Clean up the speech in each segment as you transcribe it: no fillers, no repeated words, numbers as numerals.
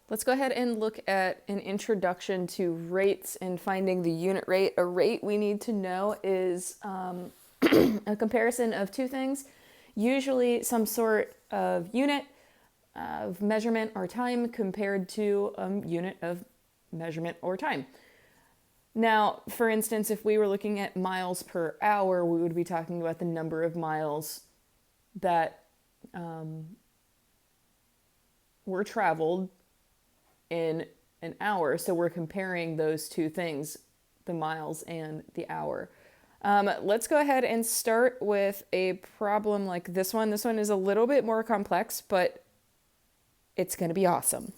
Let's go ahead and look at an introduction to rates and finding the unit rate. A rate we need to know is a comparison of two things, usually some sort of unit of measurement or time compared to a unit of measurement or time. Now, for instance, if we were looking at miles per hour, we would be talking about the number of miles that were traveled in an hour. So we're comparing those two things, the miles and the hour. Let's go ahead and start with a problem like this one. This one is a little bit more complex, but it's going to be awesome.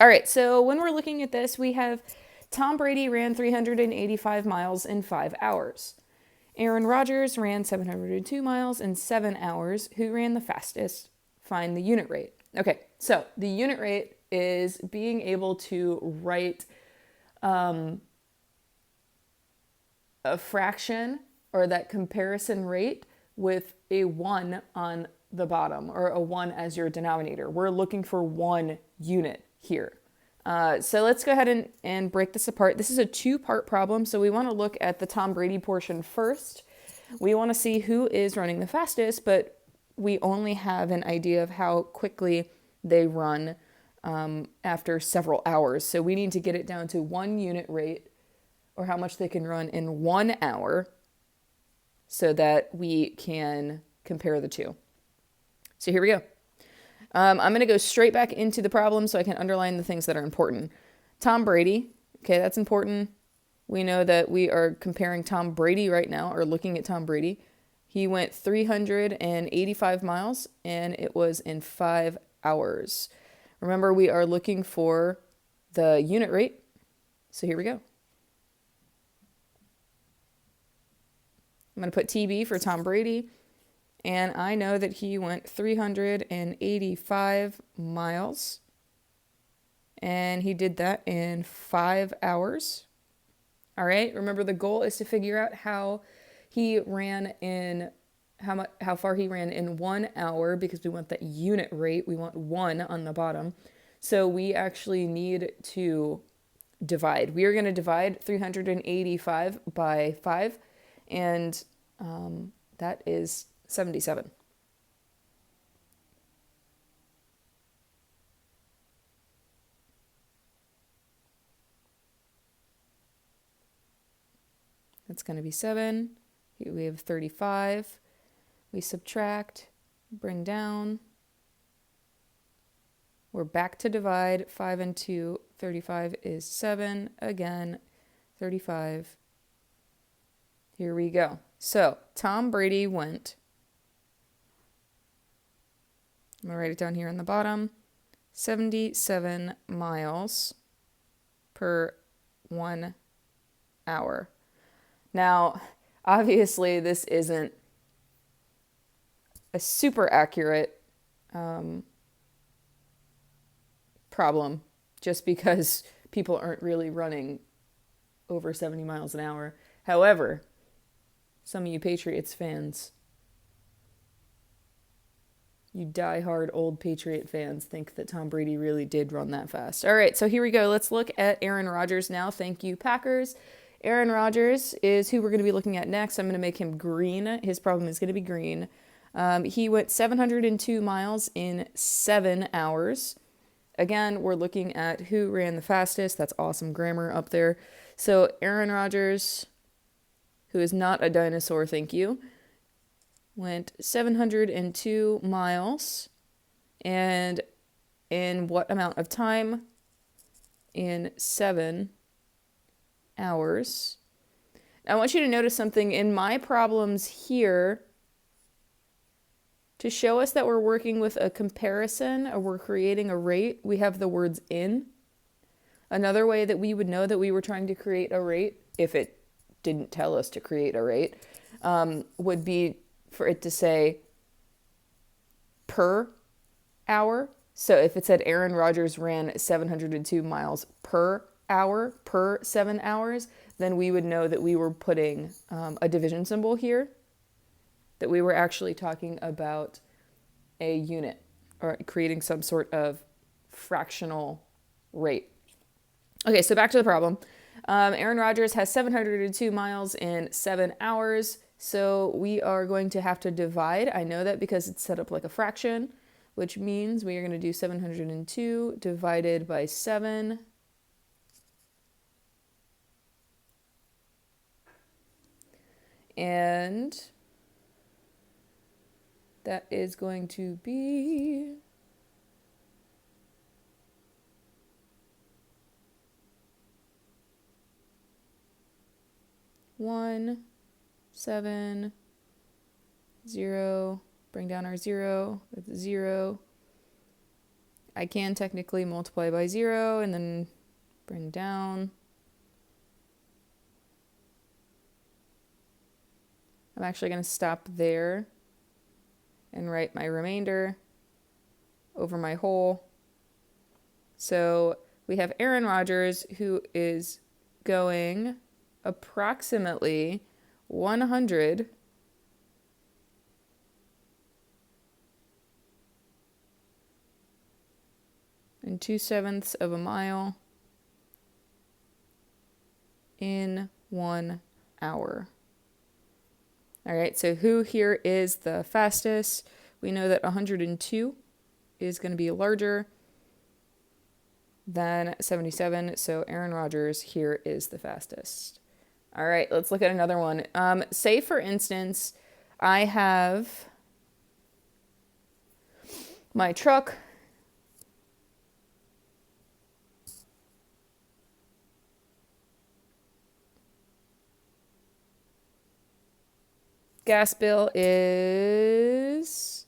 All right, so when we're looking at this, we have Tom Brady ran 385 miles in 5 hours. Aaron Rodgers ran 702 miles in 7 hours. Who ran the fastest? Find the unit rate. Okay, so the unit rate is being able to write a fraction or that comparison rate with a 1 on the bottom or a 1 as your denominator. We're looking for 1 unit here. So let's go ahead and break this apart. This is a 2-part problem, so we want to look at the Tom Brady portion first. We want to see who is running the fastest, but we only have an idea of how quickly they run after several hours. So we need to get it down to 1 unit rate, or how much they can run in 1 hour, so that we can compare the two. So here we go. I'm going to go straight back into the problem so I can underline the things that are important. Tom Brady, okay, that's important. We know that we are comparing Tom Brady right now, or looking at Tom Brady. He went 385 miles, and it was in 5 hours. Remember, we are looking for the unit rate. So here we go. I'm going to put TB for Tom Brady. And I know that he went 385 miles. And he did that in 5 hours. All right. Remember, the goal is to figure out how he ran in how far he ran in 1 hour, because we want that unit rate. We want 1 on the bottom. So we actually need to divide. We are going to divide 385 by 5, and that is 77. That's going to be 7. Here we have 35. We subtract, bring down. We're back to divide. 5 and 2, 35 is 7. Again, 35. Here we go. So Tom Brady went, I'm going to write it down here on the bottom, 77 miles per 1 hour. Now, obviously, this isn't a super accurate problem, just because people aren't really running over 70 miles an hour. However, some of you Patriots fans, you diehard old Patriot fans, think that Tom Brady really did run that fast. All right, so here we go. Let's look at Aaron Rodgers now. Thank you, Packers. Aaron Rodgers is who we're going to be looking at next. I'm going to make him green. His problem is going to be green. He went 702 miles in 7 hours. Again, we're looking at who ran the fastest. That's awesome grammar up there. So Aaron Rodgers, who is not a dinosaur, thank you, went 702 miles. And in what amount of time? In 7 hours. Now, I want you to notice something in my problems here. To show us that we're working with a comparison or we're creating a rate, we have the words in. Another way that we would know that we were trying to create a rate, if it didn't tell us to create a rate, would be for it to say per hour. So if it said Aaron Rodgers ran 702 miles per hour per 7 hours, then we would know that we were putting a division symbol here, that we were actually talking about a unit or creating some sort of fractional rate. Okay, so back to the problem. Aaron Rodgers has 702 miles in 7 hours. So we are going to have to divide. I know that because it's set up like a fraction, which means we are going to do 702 divided by 7. And that is going to be 1, 7, 0, bring down our 0, that's 0. I can technically multiply by 0 and then bring down. I'm actually going to stop there and write my remainder over my whole. So we have Aaron Rodgers, who is going approximately 100 and 2/7 of a mile in 1 hour. All right, so who here is the fastest? We know that 102 is going to be larger than 77, so Aaron Rodgers here is the fastest. All right, let's look at another one. Say, for instance, I have my truck. Gas bill is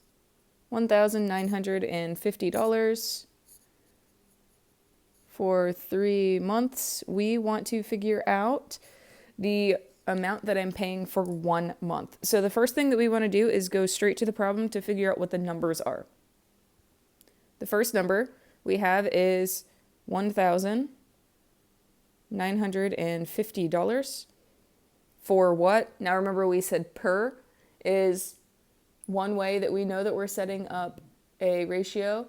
$1,950 for 3 months. We want to figure out the amount that I'm paying for 1 month. So the first thing that we want to do is go straight to the problem to figure out what the numbers are. The first number we have is $1,950. For what? Now remember we said per is one way that we know that we're setting up a ratio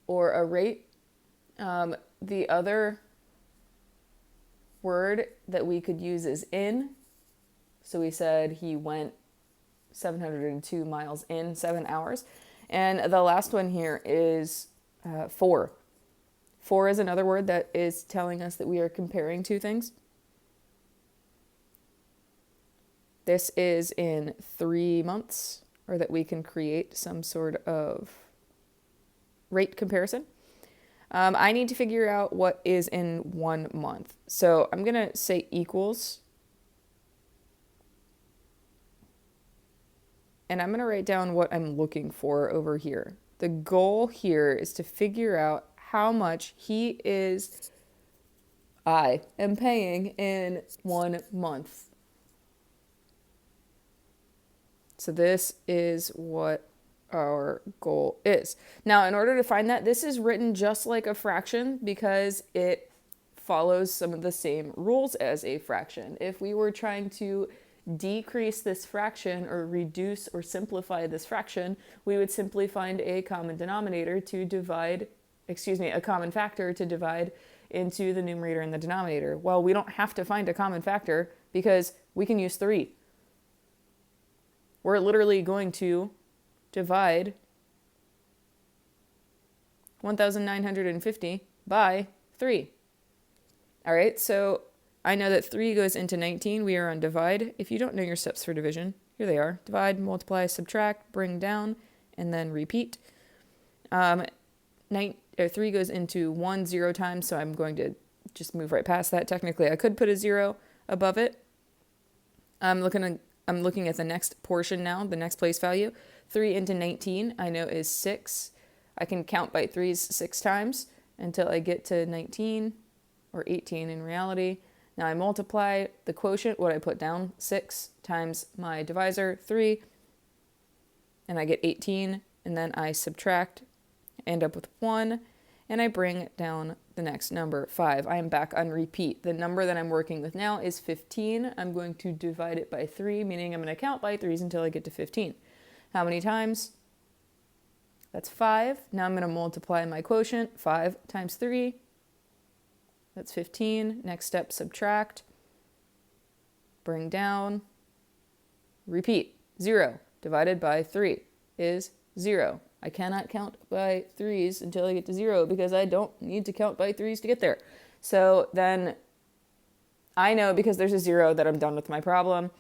or a rate. The other word that we could use is in. So we said he went 702 miles in 7 hours. And the last one here is for. For is another word that is telling us that we are comparing two things. This is in 3 months, or that we can create some sort of rate comparison. I need to figure out what is in 1 month. So I'm going to say equals. And I'm going to write down what I'm looking for over here. The goal here is to figure out how much I am paying in 1 month. So this is what our goal is. Now, in order to find that, this is written just like a fraction because it follows some of the same rules as a fraction. If we were trying to decrease this fraction or reduce or simplify this fraction, we would simply find a common factor to divide into the numerator and the denominator. Well, we don't have to find a common factor because we can use 3. We're literally going to divide 1,950 by 3. All right, so I know that 3 goes into 19. We are on divide. If you don't know your steps for division, here they are. Divide, multiply, subtract, bring down, and then repeat. 3 goes into 1 0 times, so I'm going to just move right past that. Technically, I could put a 0 above it. I'm looking at the next portion now, the next place value. 3 into 19, I know is 6. I can count by 3s 6 times until I get to 19, or 18 in reality. Now I multiply the quotient, what I put down, 6 times my divisor, 3, and I get 18, and then I subtract, end up with 1, and I bring down the next number, 5. I am back on repeat. The number that I'm working with now is 15. I'm going to divide it by 3, meaning I'm going to count by 3s until I get to 15. How many times? That's 5. Now I'm going to multiply my quotient. 5 times 3. That's 15. Next step, subtract. Bring down. Repeat. 0 divided by 3 is 0. I cannot count by 3s until I get to 0 because I don't need to count by 3s to get there. So then I know because there's a 0 that I'm done with my problem.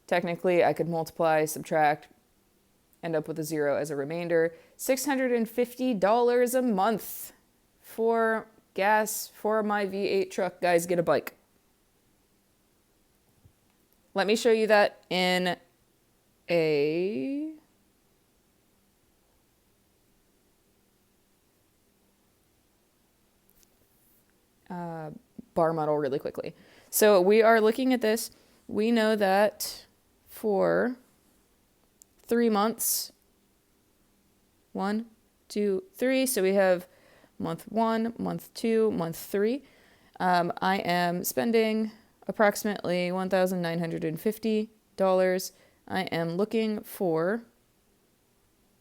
Technically, I could multiply, subtract, end up with a 0 as a remainder. $650 a month for gas for my V8 truck. Guys, get a bike. Let me show you that in a bar model really quickly. So we are looking at this. We know that for 3 months, 1, 2, 3. So we have month 1, month 2, month 3. I am spending approximately $1,950. I am looking for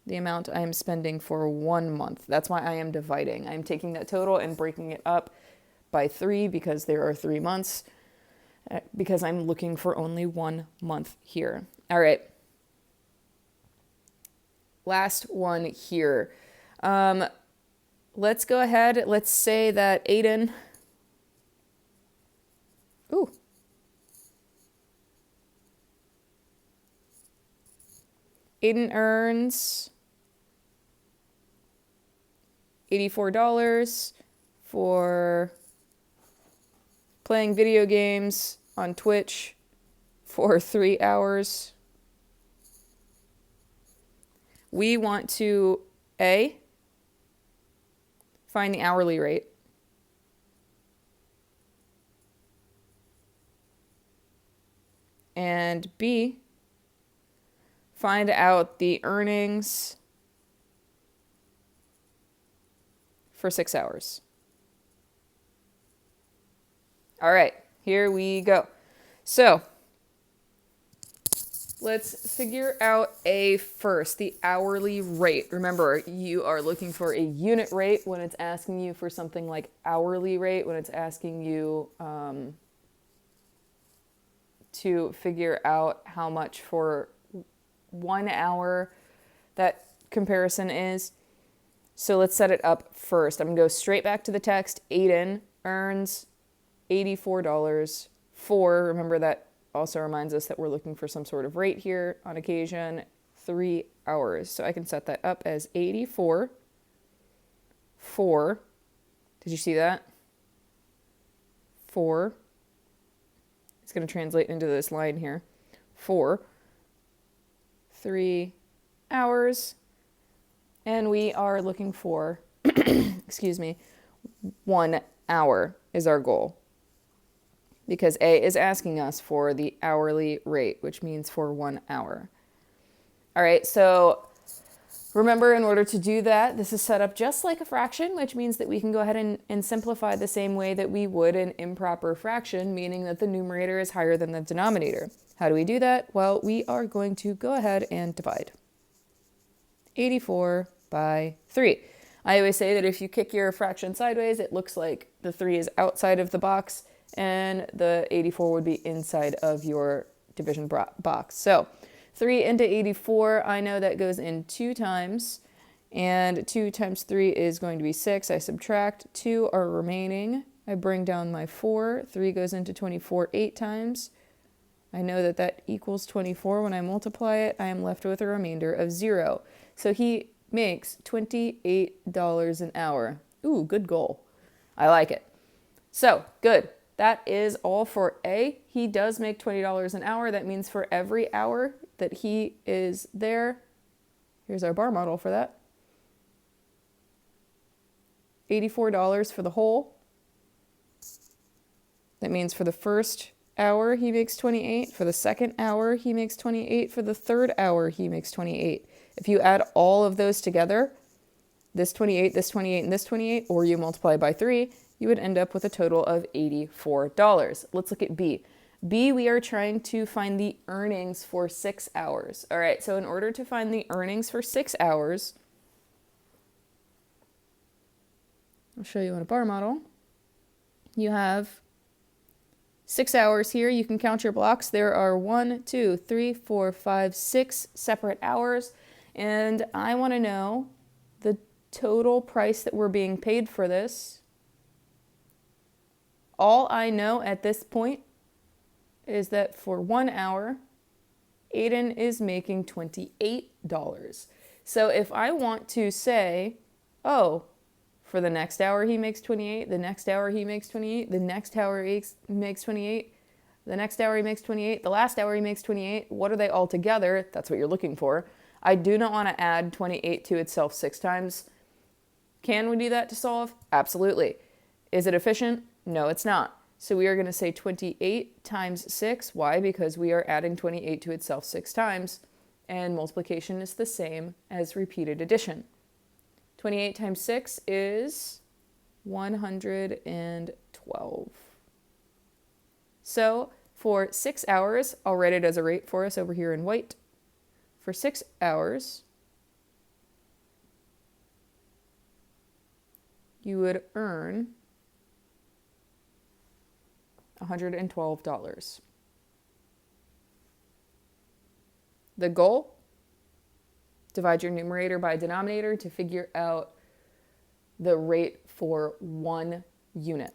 the amount I am spending for 1 month. That's why I am dividing. I'm taking that total and breaking it up by 3 because there are 3 months, because I'm looking for only 1 month here. All right. Last one here. Let's go ahead. Let's say that Aiden. Aiden earns $84 for playing video games on Twitch for 3 hours. We want to, A, find the hourly rate. And B, find out the earnings for 6 hours. All right, here we go. So let's figure out A first, the hourly rate. Remember, you are looking for a unit rate when it's asking you for something like hourly rate, when it's asking you to figure out how much for 1 hour that comparison is. So let's set it up first. I'm going to go straight back to the text. Aiden earns $84 for, remember that also reminds us that we're looking for some sort of rate here on occasion, 3 hours. So I can set that up as 84 for, did you see that? 4. It's going to translate into this line here. 4, 3 hours. And we are looking for, excuse me, 1 hour is our goal. Because A is asking us for the hourly rate, which means for 1 hour. All right, so remember, in order to do that, this is set up just like a fraction, which means that we can go ahead and simplify the same way that we would an improper fraction, meaning that the numerator is higher than the denominator. How do we do that? Well, we are going to go ahead and divide 84 by 3. I always say that if you kick your fraction sideways, it looks like the 3 is outside of the box, and the 84 would be inside of your division box. So 3 into 84, I know that goes in 2 times, and 2 times 3 is going to be 6. I subtract, 2 are remaining. I bring down my 4. 3 goes into 24 8 times. I know that that equals 24. When I multiply it, I am left with a remainder of 0. So he makes $28 an hour. Ooh, good goal. I like it. So, good. That is all for A. He does make $20 an hour. That means for every hour that he is there, here's our bar model for that, $84 for the whole. That means for the first hour, he makes 28. For the second hour, he makes 28. For the third hour, he makes 28. If you add all of those together, this 28, this 28, and this 28, or you multiply by 3, you would end up with a total of $84. Let's look at B. B, we are trying to find the earnings for 6 hours. All right, so in order to find the earnings for 6 hours, I'll show you in a bar model. You have 6 hours here. You can count your blocks. There are 1, 2, 3, 4, 5, 6 separate hours. And I want to know the total price that we're being paid for this. All I know at this point is that for 1 hour, Aiden is making $28. So if I want to say, oh, for the next hour he makes 28, the next hour he makes 28, the next hour he makes 28, the next hour he makes 28, the last hour he makes 28, what are they all together? That's what you're looking for. I do not want to add 28 to itself 6 times. Can we do that to solve? Absolutely. Is it efficient? No, it's not. So we are going to say 28 times 6. Why? Because we are adding 28 to itself 6 times, and multiplication is the same as repeated addition. 28 times 6 is 112. So for 6 hours, I'll write it as a rate for us over here in white. For 6 hours, you would earn $112. The goal? Divide your numerator by denominator to figure out the rate for 1 unit.